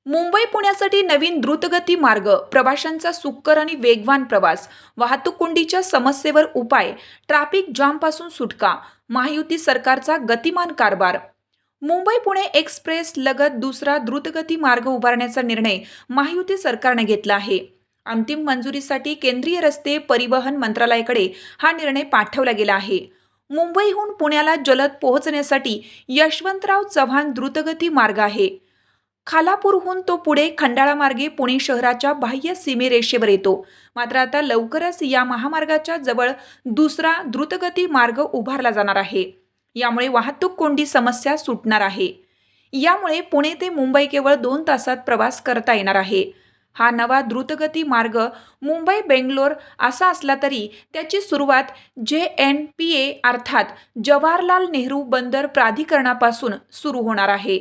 मुंबई पुण्यासाठी नवीन द्रुतगती मार्ग, प्रवाशांचा सुकर आणि वेगवान प्रवास, वाहतूक कोंडीच्या समस्येवर उपाय, ट्रॅफिक जामपासून सुटका, महायुती सरकारचा गतिमान कारभार. मुंबई पुणे एक्सप्रेस लगत दुसरा द्रुतगती मार्ग उभारण्याचा निर्णय महायुती सरकारने घेतला आहे. अंतिम मंजुरीसाठी केंद्रीय रस्ते परिवहन मंत्रालयाकडे हा निर्णय पाठवला गेला आहे. मुंबईहून पुण्याला जलद पोहोचण्यासाठी यशवंतराव चव्हाण द्रुतगती मार्ग आहे. खालापूरहून तो पुढे खंडाळा मार्गे पुणे शहराच्या बाह्य सीमेरेषेवर येतो. मात्र आता लवकरच या महामार्गाच्या जवळ दुसरा द्रुतगती मार्ग उभारला जाणार आहे. यामुळे वाहतूक कोंडी समस्या सुटणार आहे. यामुळे पुणे ते मुंबई केवळ 2 तासात प्रवास करता येणार आहे. हा नवा द्रुतगती मार्ग मुंबई बेंगलोर असा असला तरी त्याची सुरुवात JNPA अर्थात जवाहरलाल नेहरू बंदर प्राधिकरणापासून सुरू होणार आहे.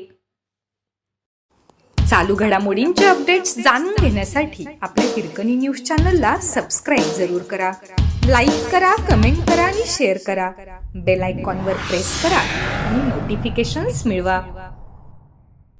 चालू घडामोडींचे अपडेट्स जाणून घेण्यासाठी आपल्या हिरकणी न्यूज चॅनलला सबस्क्राईब जरूर करा. लाईक करा, कमेंट करा आणि शेअर करा. बेल आयकॉनवर प्रेस करा आणि नोटिफिकेशन्स मिळवा.